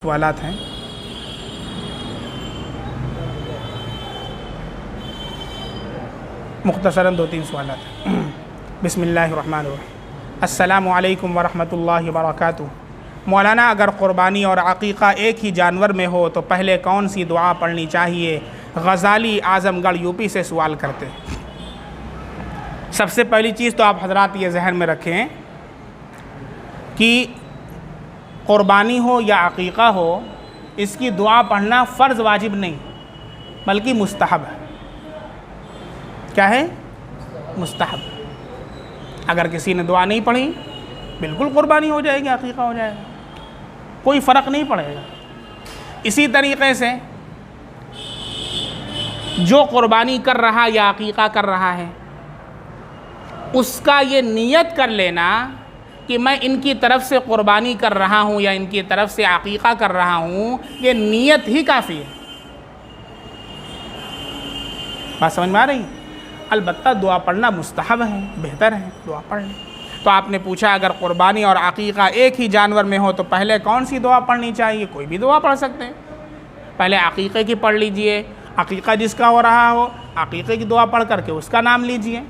सवालात हैं। मुख्तसरन 2-3 सवालात हैं। बिस्मिल्लाहिर्रहमानिर्रहीम। अस्सलामु अलैकुम वरहमतुल्लाहि वबरकातुहू। मौलाना, अगर क़ुरबानी और अक़ीक़ा एक ही जानवर में हो तो पहले कौन सी दुआ पढ़नी चाहिए? गज़ाली आज़मगढ़ यूपी से सवाल करते हैं। सबसे पहली चीज़ तो आप हज़रात ये जहन में रखें कि क़ुरबानी हो या अक़ीक़ा हो, इसकी दुआ पढ़ना फ़र्ज़ वाजिब नहीं बल्कि मुस्तहब है। क्या है? मुस्तहब। अगर किसी ने दुआ नहीं पढ़ी बिल्कुल क़ुरबानी हो जाएगी, अक़ीक़ा हो जाएगा, कोई फ़र्क नहीं पड़ेगा। इसी तरीक़े से जो क़ुरबानी कर रहा या अक़ीक़ा कर रहा है उसका ये नियत कर लेना कि मैं इनकी तरफ से क़ुरबानी कर रहा हूँ या इनकी तरफ से अक़ीक़ा कर रहा हूँ, ये नियत ही काफ़ी है। बात समझ में आ रही? अलबत्ता दुआ पढ़ना मुस्तहब है, बेहतर है, दुआ पढ़ लें। तो आपने पूछा अगर क़ुरबानी और अक़ीक़ा एक ही जानवर में हो तो पहले कौन सी दुआ पढ़नी चाहिए? कोई भी दुआ पढ़ सकते हैं। पहले अक़ीक़े की पढ़ लीजिए, अक़ीक़ा जिसका हो रहा हो अक़ीक़े की दुआ पढ़ करके उसका नाम लीजिए,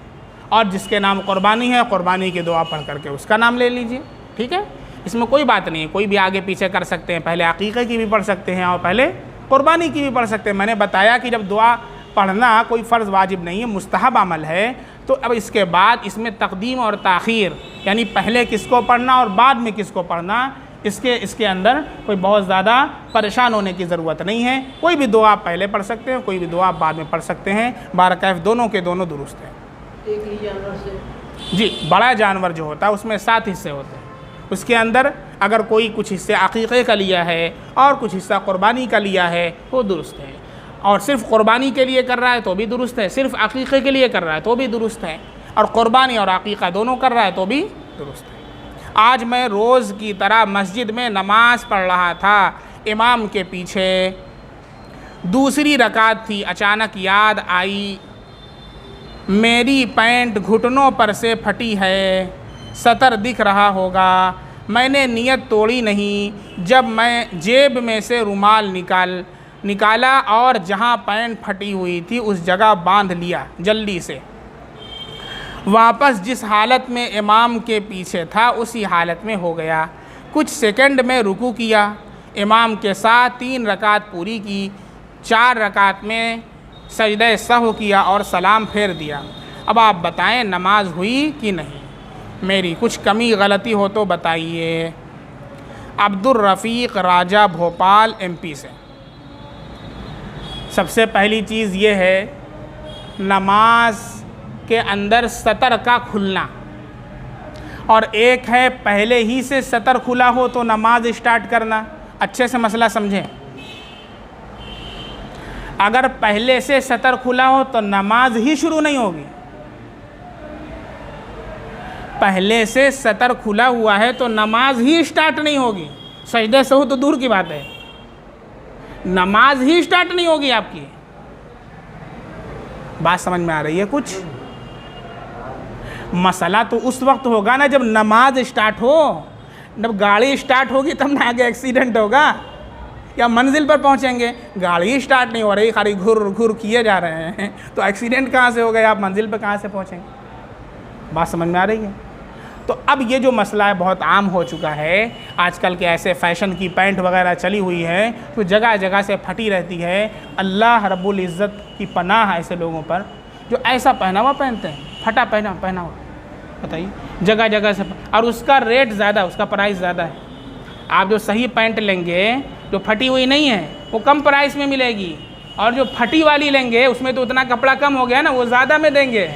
और जिसके नाम क़ुरबानी है क़ुरबानी की दुआ पढ़ करके उसका नाम ले लीजिए। ठीक है, इसमें कोई बात नहीं है, कोई भी आगे पीछे कर सकते हैं। पहले अक़ीक़े की भी पढ़ सकते हैं और पहले क़ुरबानी की भी पढ़ सकते हैं। मैंने बताया कि जब दुआ पढ़ना कोई फ़र्ज़ वाजिब नहीं है, मुस्तहब अमल है, तो अब इसके बाद इसमें तक़दीम और ताख़ीर यानी पहले किसको पढ़ना और बाद में किसको पढ़ना, इसके अंदर कोई बहुत ज़्यादा परेशान होने की ज़रूरत नहीं है। कोई भी दुआ पहले पढ़ सकते हैं, कोई भी दुआ बाद में पढ़ सकते हैं। बारकैफ़ दोनों के दोनों दुरुस्त हैं। एक ही जानवर से? जी, बड़ा जानवर जो होता है उसमें 7 हिस्से होते हैं। उसके अंदर अगर कोई कुछ हिस्से अक़ीक़े का लिया है और कुछ हिस्सा क़ुरबानी का लिया है वो दुरुस्त है, और सिर्फ़ क़ुरबानी के लिए कर रहा है तो भी दुरुस्त है, सिर्फ़ अक़ीक़े के लिए कर रहा है तो भी दुरुस्त है, और क़ुरबानी और अक़ीक़ा दोनों कर रहा है तो भी दुरुस्त है। आज मैं रोज़ की तरह मस्जिद में नमाज़ पढ़ रहा था, इमाम के पीछे दूसरी रकात थी, अचानक याद आई मेरी पैंट घुटनों पर से फटी है, सतर दिख रहा होगा। मैंने नियत तोड़ी नहीं। जब मैं जेब में से रुमाल निकाला और जहां पैंट फटी हुई थी उस जगह बांध लिया जल्दी से। वापस जिस हालत में इमाम के पीछे था उसी हालत में हो गया। कुछ सेकंड में रुकू किया, इमाम के साथ 3 रकात पूरी की, 4 रकात में सजदे सहव किया और सलाम फेर दिया। अब आप बताएं नमाज हुई कि नहीं? मेरी कुछ कमी गलती हो तो बताइए। अब्दुल रफ़ीक राजा भोपाल MP से। सबसे पहली चीज़ ये है नमाज के अंदर सतर का खुलना, और एक है पहले ही से सतर खुला हो तो नमाज स्टार्ट करना। अच्छे से मसला समझें। अगर पहले से सतर खुला हो तो नमाज ही शुरू नहीं होगी। पहले से सतर खुला हुआ है तो नमाज ही स्टार्ट नहीं होगी। सजदे सहू तो दूर की बात है, नमाज ही स्टार्ट नहीं होगी आपकी। बात समझ में आ रही है? कुछ मसला तो उस वक्त होगा ना जब नमाज स्टार्ट हो। जब गाड़ी स्टार्ट होगी तब ना आगे एक्सीडेंट होगा या मंजिल पर पहुंचेंगे। गाड़ी स्टार्ट नहीं हो रही, खाली घुर घुर किए जा रहे हैं, तो एक्सीडेंट कहाँ से हो गए? आप मंजिल पर कहाँ से पहुंचेंगे? बात समझ में आ रही है? तो अब ये जो मसला है बहुत आम हो चुका है। आजकल के ऐसे फ़ैशन की पैंट वगैरह चली हुई है तो जगह जगह से फटी रहती है। अल्लाह रब्बुल इज़्ज़त की पनाह है ऐसे लोगों पर जो ऐसा पहनावा पहनते हैं, फटा पहनावा। बताइए, जगह जगह से, और उसका रेट ज़्यादा, उसका प्राइस ज़्यादा है। आप जो सही पैंट लेंगे जो फटी हुई नहीं है वो कम प्राइस में मिलेगी, और जो फटी वाली लेंगे उसमें तो उतना कपड़ा कम हो गया ना, वो ज़्यादा में देंगे।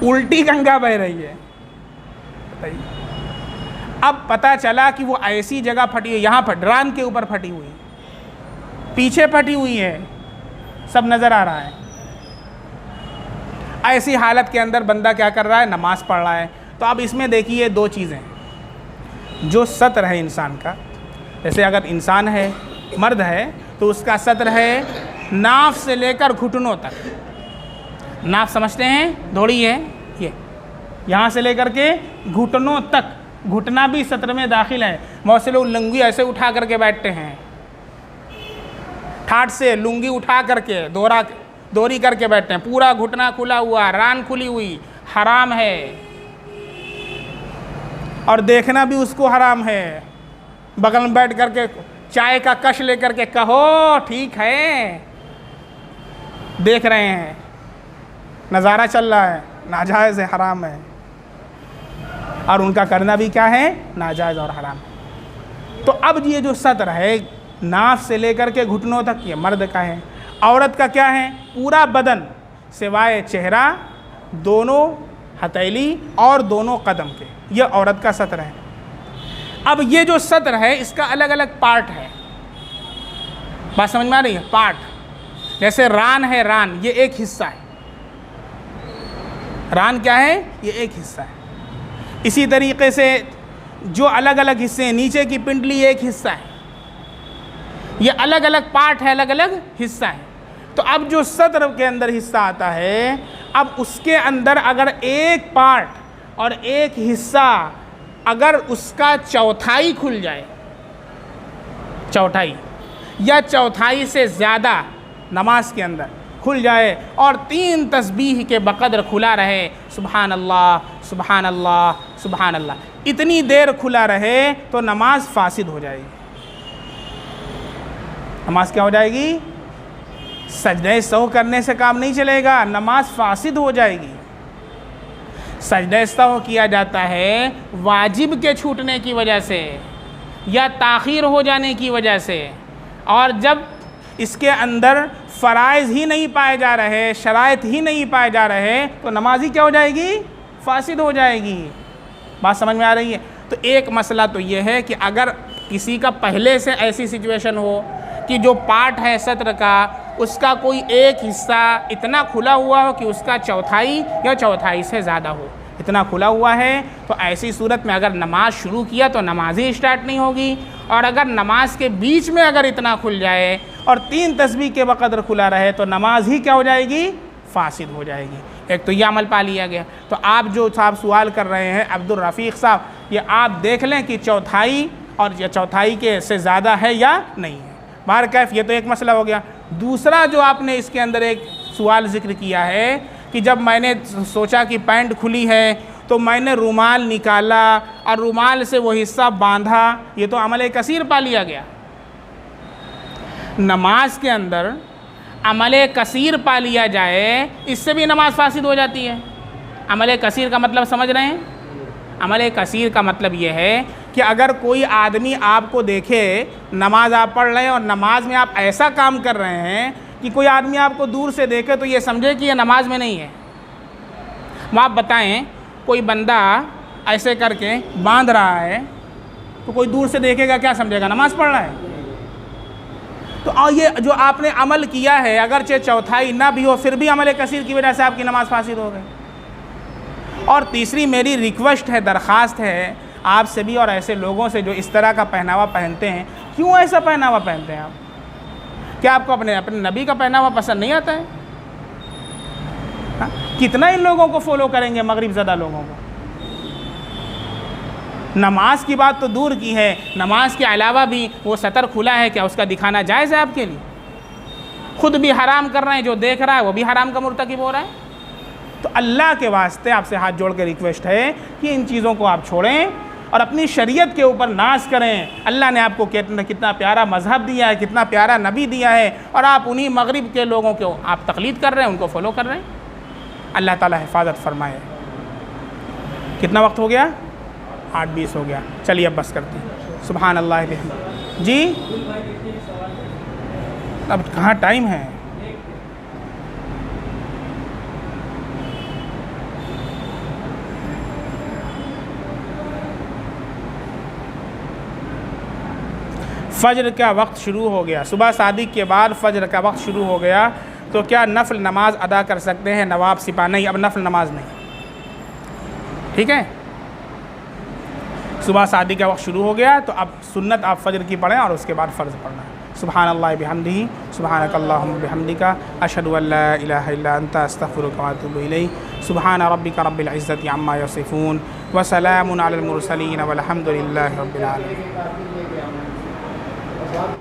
उल्टी गंगा बह रही है। बताइए, अब पता चला कि वो ऐसी जगह फटी है, यहाँ पर ड्राम के ऊपर फटी हुई, पीछे फटी हुई है, सब नज़र आ रहा है। ऐसी हालत के अंदर बंदा क्या कर रहा है? नमाज़ पढ़ रहा है। तो अब इसमें देखिए 2 चीज़ें, जो सत्र है इंसान का, जैसे अगर इंसान है, मर्द है, तो उसका सत्र है नाफ से लेकर घुटनों तक। नाफ समझते हैं? धोड़ी है ये, यहाँ से लेकर के घुटनों तक घुटना भी सत्र में दाखिल है। बहुत से लोग लुंगी ऐसे उठा करके बैठते हैं, ठाठ से लुंगी उठा करके दोरी करके बैठते हैं, पूरा घुटना खुला हुआ, रान खुली हुई, हराम है और देखना भी उसको हराम है। बगल में बैठ करके चाय का कश लेकर के कहो ठीक है, देख रहे हैं नज़ारा चल रहा है, नाजायज़ है, हराम है, और उनका करना भी क्या है, नाजायज़ और हराम। तो अब ये जो सत्र है नाफ से लेकर के घुटनों तक, ये मर्द का है। औरत का क्या है, पूरा बदन सिवाय चेहरा, दोनों हथेली और दोनों कदम के, ये औरत का सत्र है। अब ये जो सत्र है इसका अलग अलग पार्ट है, बात समझ में आ रही है? पार्ट जैसे रान है, रान ये एक हिस्सा है, रान क्या है, ये एक हिस्सा है। इसी तरीके से जो अलग अलग हिस्से हैं, नीचे की पिंडली एक हिस्सा है, ये अलग अलग पार्ट है, अलग अलग हिस्सा है। तो अब जो सत्र के अंदर हिस्सा आता है, अब उसके अंदर अगर एक पार्ट और एक हिस्सा अगर उसका चौथाई खुल जाए, चौथाई या चौथाई से ज़्यादा नमाज के अंदर खुल जाए और 3 तस्बीह के बकदर खुला रहे, सुबहान अल्लाह सुबहान अल्लाह सुबहान अल्लाह, इतनी देर खुला रहे तो नमाज फासिद हो जाएगी। नमाज क्या हो जाएगी? सजदे सहू करने से काम नहीं चलेगा, नमाज फासिद हो जाएगी। सजदे सहू किया जाता है वाजिब के छूटने की वजह से या ताख़ीर हो जाने की वजह से, और जब इसके अंदर फ़राइज़ ही नहीं पाए जा रहे, शराइत ही नहीं पाए जा रहे, तो नमाज ही क्या हो जाएगी? फासिद हो जाएगी। बात समझ में आ रही है? तो एक मसला तो ये है कि अगर किसी का पहले से ऐसी सिचुएशन हो कि जो पार्ट है सत्र का, उसका कोई एक हिस्सा इतना खुला हुआ हो कि उसका चौथाई या चौथाई से ज़्यादा हो, इतना खुला हुआ है, तो ऐसी सूरत में अगर नमाज शुरू किया तो नमाज ही स्टार्ट नहीं होगी। और अगर नमाज के बीच में अगर इतना खुल जाए और 3 तस्बीह के बकदर खुला रहे तो नमाज ही क्या हो जाएगी? फासिद हो जाएगी। एक तो यह अमल पा लिया गया। तो आप जो साहब सवाल कर रहे हैं अब्दुल रफ़ीक साहब, ये आप देख लें कि चौथाई और या चौथाई के से ज़्यादा है या नहीं है। बाहर कैफ, ये तो एक मसला हो गया। दूसरा जो आपने इसके अंदर एक सवाल ज़िक्र किया है कि जब मैंने सोचा कि पैंट खुली है तो मैंने रुमाल निकाला और रुमाल से वो हिस्सा बांधा, ये तो अमल कसीर पा लिया गया। नमाज के अंदर अमल कसीर पा लिया जाए, इससे भी नमाज फासिद हो जाती है। अमल कसीर का मतलब समझ रहे हैं? अमल कसीर का मतलब ये है कि अगर कोई आदमी आपको देखे, नमाज आप पढ़ रहे हैं और नमाज में आप ऐसा काम कर रहे हैं कि कोई आदमी आपको दूर से देखे तो ये समझे कि ये नमाज में नहीं है। आप बताएं, कोई बंदा ऐसे करके बांध रहा है तो कोई दूर से देखेगा क्या समझेगा? नमाज पढ़ रहा है। तो ये जो आपने अमल किया है, अगरचे चौथाई ना भी हो, फिर भी अमल कसीर की वजह से आपकी नमाज फासिद हो गई। और तीसरी मेरी रिक्वेस्ट है, दरख्वास्त है आपसे भी और ऐसे लोगों से जो इस तरह का पहनावा पहनते हैं, क्यों ऐसा पहनावा पहनते हैं आप? क्या आपको अपने नबी का पहनावा पसंद नहीं आता है? हाँ? कितना इन लोगों को फॉलो करेंगे, मगरिब ज़दा लोगों को? नमाज की बात तो दूर की है, नमाज के अलावा भी वो सतर खुला है, क्या उसका दिखाना जायज़ है आपके लिए? खुद भी हराम कर रहे हैं, जो देख रहा है वो भी हराम का मुर्तकिब हो रहा है। तो अल्लाह के वास्ते आपसे हाथ जोड़ के रिक्वेस्ट है कि इन चीज़ों को आप छोड़ें और अपनी शरीयत के ऊपर नाज करें। अल्लाह ने आपको कितना प्यारा मज़हब दिया है, कितना प्यारा नबी दिया है, और आप उन्हीं मगरिब के लोगों को आप तक़लीद कर रहे हैं, उनको फॉलो कर रहे हैं। अल्लाह ताला हिफाजत फरमाए। कितना वक्त हो गया? 8:20 हो गया। चलिए अब बस करते हैं। सुबहान अल्लाह बिहम्दिही। जी अब कहाँ टाइम है? फ़ज्र का वक्त शुरू हो गया, सुबह सादिक के बाद फ़ज्र का वक्त शुरू हो गया, तो क्या नफल नमाज अदा कर सकते हैं नवाब सिपा? नहीं, अब नफल नमाज नहीं। ठीक है, सुबह सादिक का वक्त शुरू हो गया तो अब सुन्नत आप फ़ज्र की पढ़ें और उसके बाद फ़र्ज़ पढ़ना है। सुबहान अल्लाह बिहम्दिही, सुबहानक अल्लाहुम्मा बिहम्दिका, अशहदु अल्ला इलाहा इल्ला अंता, अस्तग़फिरुका व अतूबु इलैक। सुबहान रब्बिका रब्बिल इज़्ज़ति अम्मा यसिफ़ून, वसलामुन अलल मुरसलीन वल्हम्दुलिल्लाहि रब्बिल आलमीन।